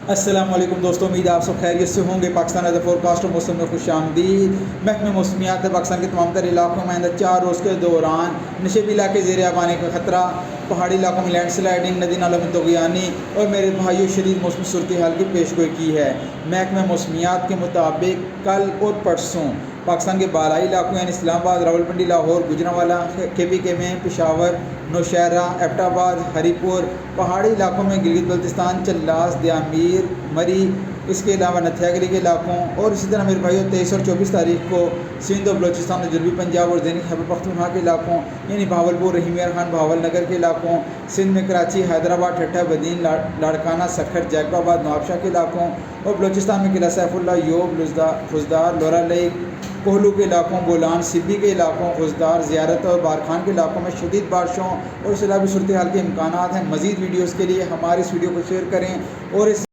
السلام علیکم دوستوں، امید آپ سب خیریت سے ہوں گے۔ Pakistan as a forecast موسم میں خوش آمدید۔ محکمہ موسمیات پاکستان کے تمام تر علاقوں میں آئندہ 4 روز کے دوران نشیبی علاقے زیر آب آنے کا خطرہ، پہاڑی علاقوں میں لینڈ سلائڈنگ، ندی نالوں میں طغیانی اور میرے بھائیوں شدید موسمی صورتحال کی پیشگوئی کی ہے۔ محکمہ موسمیات کے مطابق کل اور پرسوں پاکستان کے بالائی علاقوں یعنی اسلام آباد، راولپنڈی، لاہور، گوجرانوالا، KPK میں، پشاور، نوشہرہ، ایبٹ آباد، ہری پور، پہاڑی علاقوں میں گلگت بلتستان، چلاس، دیامیر، مری، اس کے علاوہ نتھیا گری کے علاقوں، اور اسی طرح میرے بھائیوں 23 اور 24 تاریخ کو سندھ اور بلوچستان اور جنوبی پنجاب اور ذیلی خیبر پختونخوا کے علاقوں یعنی بہاولپور، رحیم یار خان، بہاول نگر کے علاقوں، سندھ میں کراچی، حیدرآباد، ٹھٹھہ، بدین، لاڑکانہ، سکھر، جیکب آباد، نوابشاہ کے علاقوں، اور بلوچستان میں قلعہ سیف اللہ، یوب، خزدار، لورا لیک، کوہلو کے علاقوں، بولان، سبی کے علاقوں، خزدار، زیارت اور بارخان کے علاقوں میں شدید بارشوں اور سیلابی صورتحال کے امکانات ہیں۔ مزید ویڈیوز کے لیے ہماری اس ویڈیو کو شیئر کریں اور اس